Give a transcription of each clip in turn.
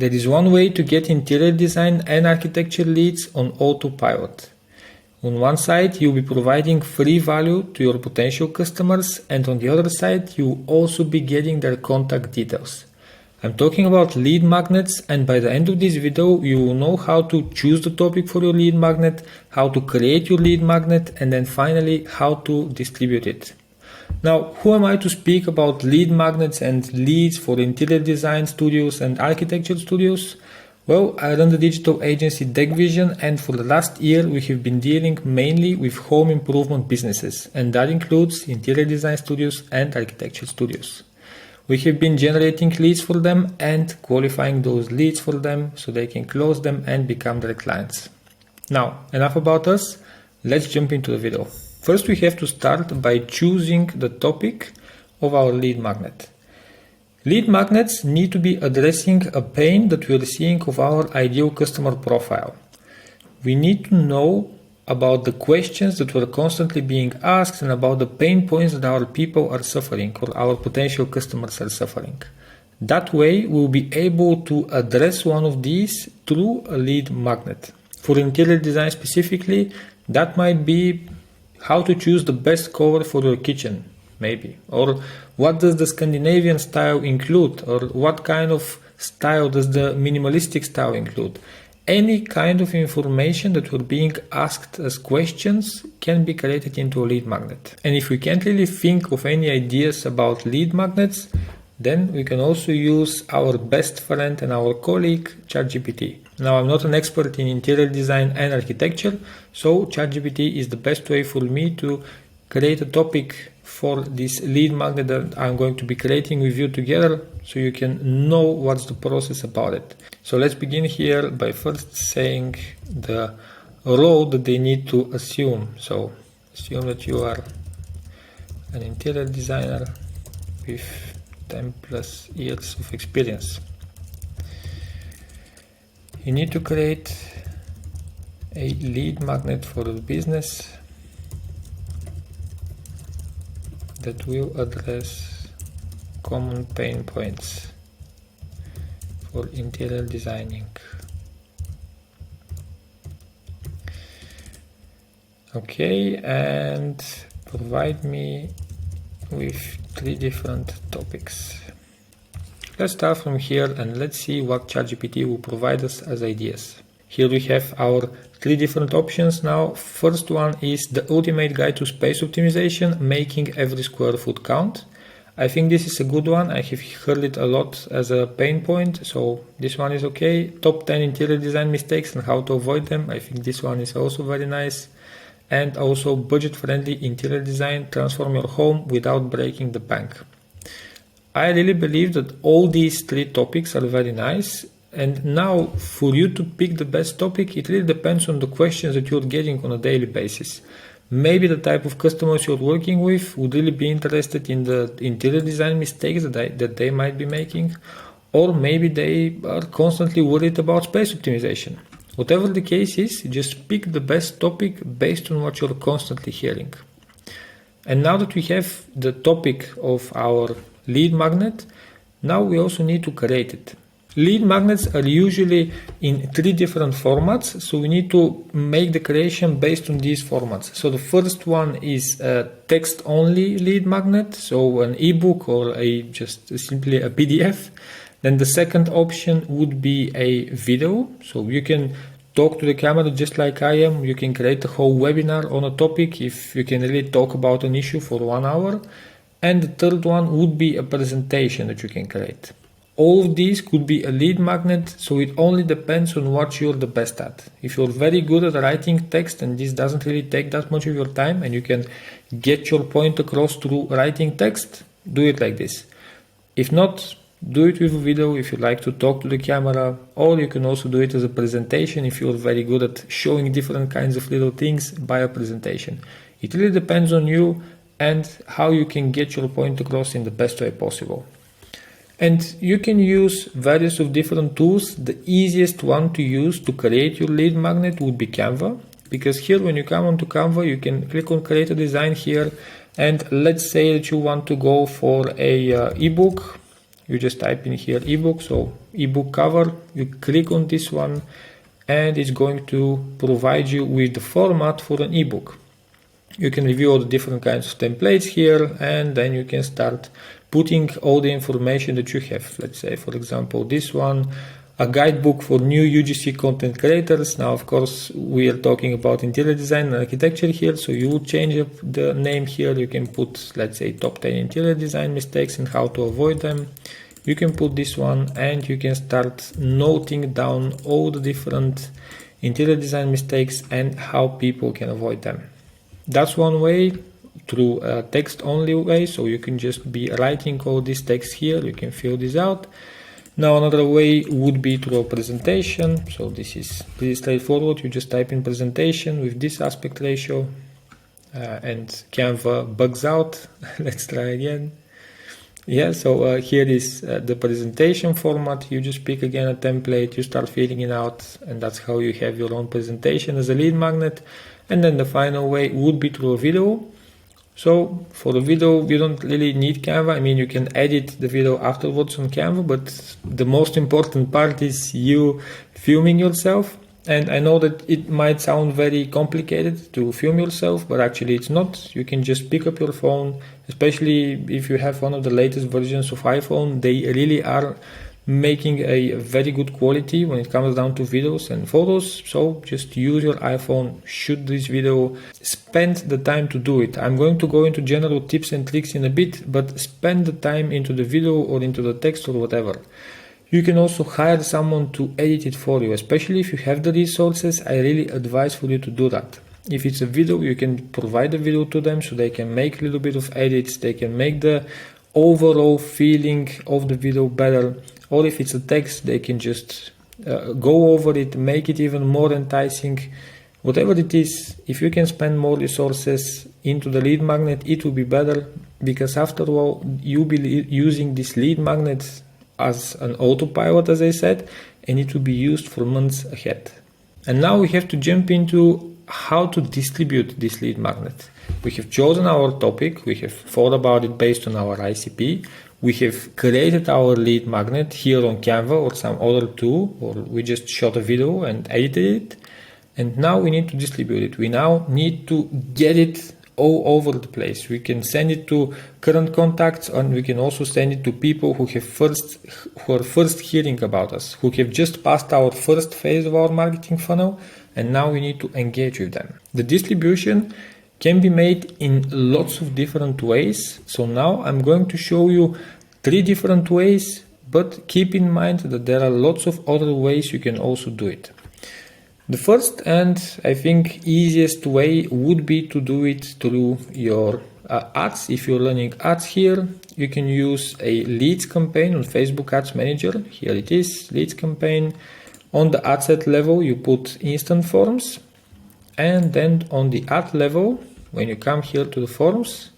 There is one way to get interior design and architecture leads on autopilot. On one side, you'll be providing free value to your potential customers, and on the other side, you'll also be getting their contact details. I'm talking about lead magnets, and by the end of this video, you will know how to choose the topic for your lead magnet, how to create your lead magnet, and then finally, how to distribute it. Now, who am I to speak about lead magnets and leads for interior design studios and architecture studios? Well, I run the digital agency DeckVision, and for the last year we have been dealing mainly with home improvement businesses, and that includes interior design studios and architecture studios. We have been generating leads for them and qualifying those leads for them so they can close them and become their clients. Now, enough about us, let's jump into the video. First, we have to start by choosing the topic of our lead magnet. Lead magnets need to be addressing a pain that we are seeing of our ideal customer profile. We need to know about the questions that were constantly being asked and about the pain points that our people are suffering or our potential customers are suffering. That way, we'll be able to address one of these through a lead magnet. For interior design specifically, that might be how to choose the best cover for your kitchen, maybe. Or what does the Scandinavian style include? Or what kind of style does the minimalistic style include? Any kind of information that were being asked as questions can be created into a lead magnet. And if we can't really think of any ideas about lead magnets, then we can also use our best friend and our colleague, ChatGPT. Now, I'm not an expert in interior design and architecture, so ChatGPT is the best way for me to create a topic for this lead magnet that I'm going to be creating with you together, so you can know what's the process about it. So let's begin here by first saying the role that they need to assume. So assume that you are an interior designer with 10 plus years of experience. You need to create a lead magnet for the business that will address common pain points for interior designing. Okay, and provide me with 3 different topics. Let's start from here and let's see what ChatGPT will provide us as ideas. Here we have our 3 different options now. First one is the ultimate guide to space optimization, making every square foot count. I think this is a good one. I have heard it a lot as a pain point, so this one is okay. Top 10 interior design mistakes and how to avoid them. I think this one is also very nice. And also budget-friendly interior design, transform your home without breaking the bank. I really believe that all these 3 topics are very nice. And now for you to pick the best topic, it really depends on the questions that you're getting on a daily basis. Maybe the type of customers you're working with would really be interested in the interior design mistakes that they might be making, or maybe they are constantly worried about space optimization. Whatever the case is, just pick the best topic based on what you're constantly hearing. And now that we have the topic of our lead magnet, now we also need to create it. Lead magnets are usually in 3 different formats, so we need to make the creation based on these formats. So the first one is a text-only lead magnet, so an ebook or just simply a PDF. Then the second option would be a video, so you can talk to the camera just like I am. You can create a whole webinar on a topic if you can really talk about an issue for 1 hour. And the third one would be a presentation that you can create. All of these could be a lead magnet, so it only depends on what you're the best at. If you're very good at writing text and this doesn't really take that much of your time and you can get your point across through writing text, do it like this. If not, do it with a video if you like to talk to the camera, or you can also do it as a presentation if you're very good at showing different kinds of little things by a presentation. It really depends on you and how you can get your point across in the best way possible. And you can use various of different tools. The easiest one to use to create your lead magnet would be Canva, because here when you come onto Canva, you can click on create a design here, and let's say that you want to go for a ebook. you just type in here ebook, so ebook cover, you click on this one, and it's going to provide you with the format for an ebook. You can review all the different kinds of templates here, and then you can start putting all the information that you have. Let's say, for example, this one, a guidebook for new UGC content creators. Now, of course, we are talking about interior design and architecture here, so you would change up the name here. You can put, let's say, top 10 interior design mistakes and how to avoid them. You can put this one, and you can start noting down all the different interior design mistakes and how people can avoid them. That's one way, through a text only way, so you can just be writing all this text here, you can fill this out. Now another way would be through a presentation, so this is pretty straightforward. You just type in presentation with this aspect ratio, and Canva bugs out. Let's try again. Yeah, so here is the presentation format. You just pick again a template, you start filling it out, and that's how you have your own presentation as a lead magnet. And then the final way would be through a video. So for the video, you don't really need Canva. I mean, you can edit the video afterwards on Canva, but the most important part is you filming yourself. And I know that it might sound very complicated to film yourself, but actually it's not. You can just pick up your phone, especially if you have one of the latest versions of iPhone. They really are making a very good quality when it comes down to videos and photos. So just use your iPhone, shoot this video, spend the time to do it. I'm going to go into general tips and tricks in a bit, but spend the time into the video or into the text or whatever. You can also hire someone to edit it for you, especially if you have the resources. I really advise for you to do that. If it's a video, you can provide the video to them so they can make a little bit of edits, they can make the overall feeling of the video better. Or if it's a text, they can just go over it, make it even more enticing. Whatever it is, if you can spend more resources into the lead magnet, it will be better, because after all, you'll be using this lead magnet as an autopilot, as I said, and it will be used for months ahead. And now we have to jump into how to distribute this lead magnet. We have chosen our topic, we have thought about it based on our ICP, we have created our lead magnet here on Canva or some other tool, or we just shot a video and edited it, and now we need to distribute it. We now need to get it all over the place. We can send it to current contacts, and we can also send it to people who are first hearing about us, who have just passed our first phase of our marketing funnel, and now we need to engage with them. The distribution can be made in lots of different ways. So now I'm going to show you 3 different ways, but keep in mind that there are lots of other ways you can also do it. The first and I think easiest way would be to do it through your ads. If you're running ads here, you can use a leads campaign on Facebook Ads Manager. Here it is, leads campaign. On the ad set level, you put instant forms, and then on the ad level, when you come here to the forms,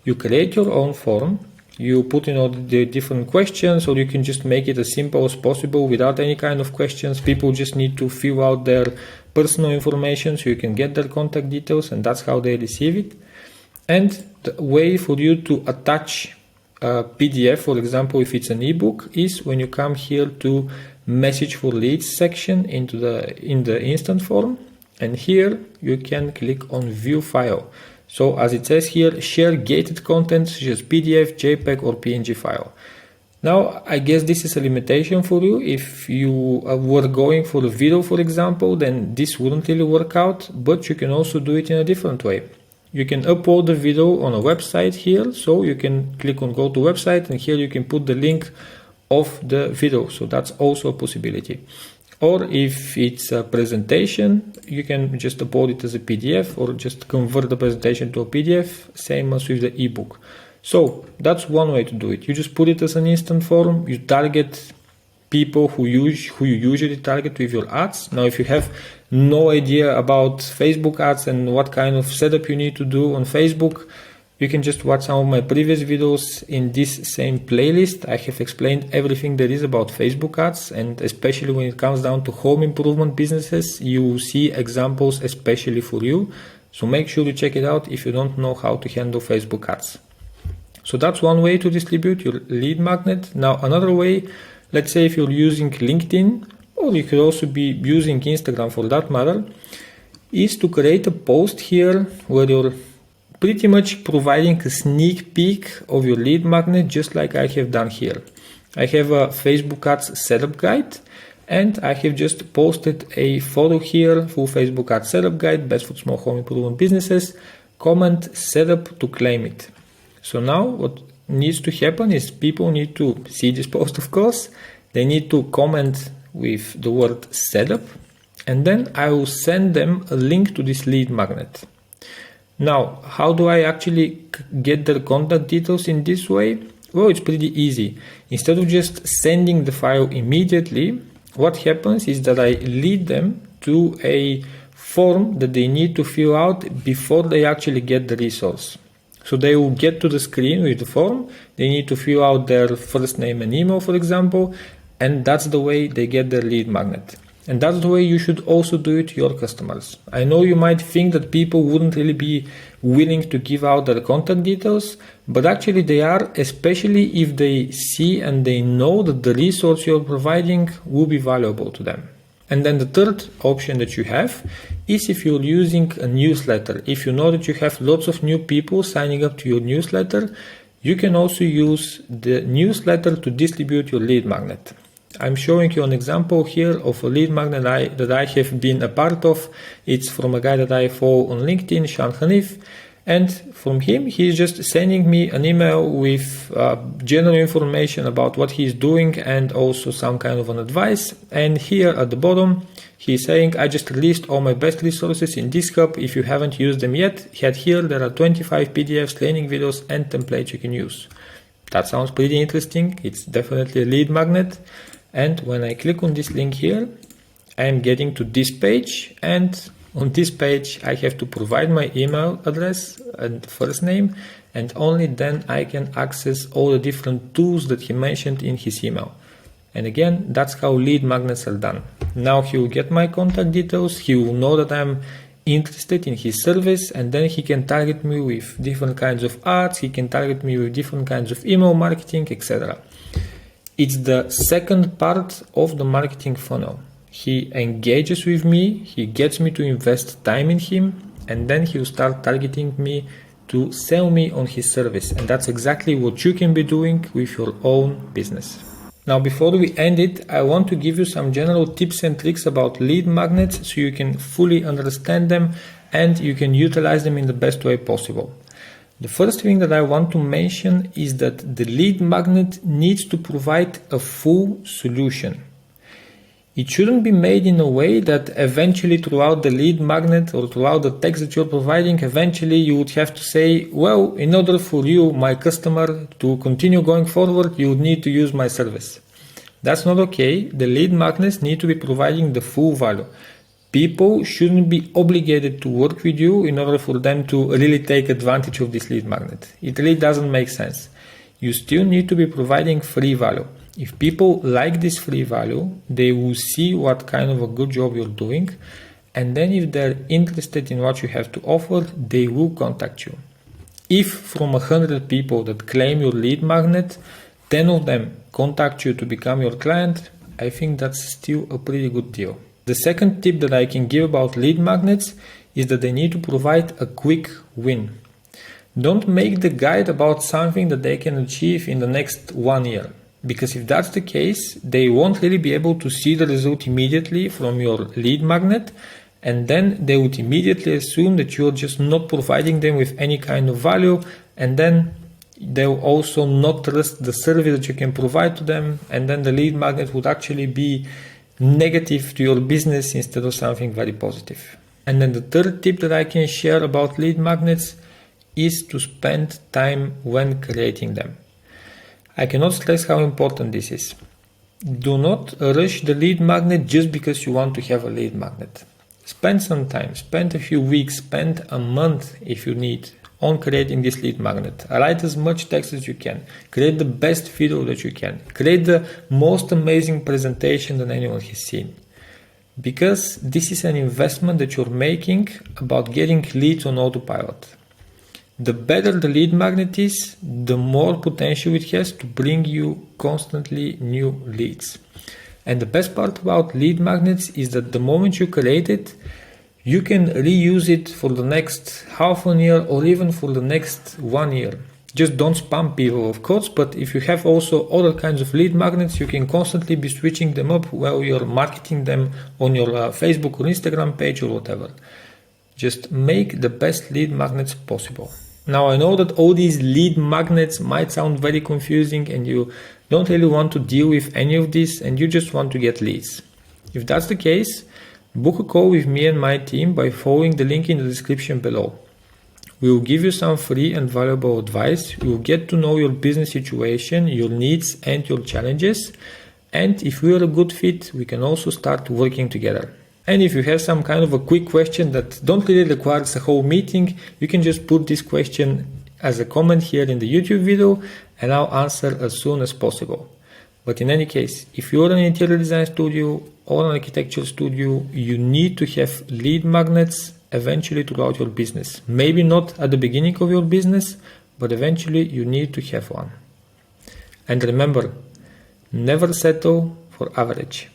you create your own form. You put in all the different questions, or you can just make it as simple as possible without any kind of questions. People just need to fill out their personal information so you can get their contact details, and that's how they receive it. And the way for you to attach a PDF, for example, if it's an ebook, is when you come here to message for leads section in the instant form, and here you can click on view file. So as it says here, share gated content such as PDF, JPEG or PNG file. Now, I guess this is a limitation for you. If you were going for a video, for example, then this wouldn't really work out, but you can also do it in a different way. You can upload the video on a website here, so you can click on go to website, and here you can put the link of the video, so that's also a possibility. Or if it's a presentation, you can just upload it as a PDF or just convert the presentation to a PDF, same as with the ebook. So that's one way to do it. You just put it as an instant form, you target people who you usually target with your ads. Now, if you have no idea about Facebook ads and what kind of setup you need to do on Facebook, you can just watch some of my previous videos in this same playlist. I have explained everything there is about Facebook ads, and especially when it comes down to home improvement businesses, you will see examples especially for you. So make sure you check it out if you don't know how to handle Facebook ads. So that's one way to distribute your lead magnet. Now another way, let's say if you're using LinkedIn, or you could also be using Instagram for that matter, is to create a post here where you're pretty much providing a sneak peek of your lead magnet, just like I have done here. I have a Facebook ads setup guide, and I have just posted a photo here for Facebook ads setup guide, best for small home improvement businesses, comment setup to claim it. So now what needs to happen is people need to see this post, of course. They need to comment with the word setup, and then I will send them a link to this lead magnet. Now, how do I actually get their contact details in this way? Well, it's pretty easy. Instead of just sending the file immediately, what happens is that I lead them to a form that they need to fill out before they actually get the resource. So they will get to the screen with the form, they need to fill out their first name and email, for example, and that's the way they get their lead magnet. And that's the way you should also do it to your customers. I know you might think that people wouldn't really be willing to give out their contact details, but actually they are, especially if they see and they know that the resource you're providing will be valuable to them. And then the third option that you have is if you're using a newsletter. If you know that you have lots of new people signing up to your newsletter, you can also use the newsletter to distribute your lead magnet. I'm showing you an example here of a lead magnet that I have been a part of. It's from a guy that I follow on LinkedIn, Shan Hanif. And from him, he's just sending me an email with general information about what he's doing and also some kind of an advice. And here at the bottom, he's saying, I just released all my best resources in this hub. If you haven't used them yet, head here. There are 25 PDFs, training videos, and templates you can use. That sounds pretty interesting. It's definitely a lead magnet. And when I click on this link here, I'm getting to this page, and on this page I have to provide my email address and first name, and only then I can access all the different tools that he mentioned in his email. And again, that's how lead magnets are done. Now he will get my contact details, he will know that I'm interested in his service, and then he can target me with different kinds of ads, he can target me with different kinds of email marketing, etc. It's the second part of the marketing funnel. He engages with me, he gets me to invest time in him, and then he'll start targeting me to sell me on his service. And that's exactly what you can be doing with your own business. Now, before we end it, I want to give you some general tips and tricks about lead magnets so you can fully understand them and you can utilize them in the best way possible. The first thing that I want to mention is that the lead magnet needs to provide a full solution. It shouldn't be made in a way that eventually throughout the lead magnet or throughout the text that you're providing, eventually you would have to say, well, in order for you, my customer, to continue going forward, you would need to use my service. That's not okay. The lead magnets need to be providing the full value. People shouldn't be obligated to work with you in order for them to really take advantage of this lead magnet. It really doesn't make sense. You still need to be providing free value. If people like this free value, they will see what kind of a good job you're doing, and then if they're interested in what you have to offer, they will contact you. If from 100 people that claim your lead magnet, 10 of them contact you to become your client, I think that's still a pretty good deal. The second tip that I can give about lead magnets is that they need to provide a quick win. Don't make the guide about something that they can achieve in the next 1 year. Because if that's the case, they won't really be able to see the result immediately from your lead magnet, and then they would immediately assume that you're just not providing them with any kind of value, and then they'll also not trust the service that you can provide to them, and then the lead magnet would actually be negative to your business instead of something very positive. And then the third tip that I can share about lead magnets is to spend time when creating them. I cannot stress how important this is. Do not rush the lead magnet just because you want to have a lead magnet. Spend some time, spend a few weeks, spend a month if you need on creating this lead magnet. Write as much text as you can. Create the best video that you can. Create the most amazing presentation that anyone has seen. Because this is an investment that you're making about getting leads on autopilot. The better the lead magnet is, the more potential it has to bring you constantly new leads. And the best part about lead magnets is that the moment you create it, you can reuse it for the next half a year or even for the next 1 year. Just don't spam people, of course, but if you have also other kinds of lead magnets, you can constantly be switching them up while you're marketing them on your Facebook or Instagram page or whatever. Just make the best lead magnets possible. Now, I know that all these lead magnets might sound very confusing and you don't really want to deal with any of this and you just want to get leads. If that's the case, book a call with me and my team by following the link in the description below. We will give you some free and valuable advice. We will get to know your business situation, your needs and your challenges. And if we are a good fit, we can also start working together. And if you have some kind of a quick question that don't really require a whole meeting, you can just put this question as a comment here in the YouTube video and I'll answer as soon as possible. But in any case, if you're an interior design studio or an architecture studio, you need to have lead magnets eventually throughout your business. Maybe not at the beginning of your business, but eventually you need to have one. And remember, never settle for average.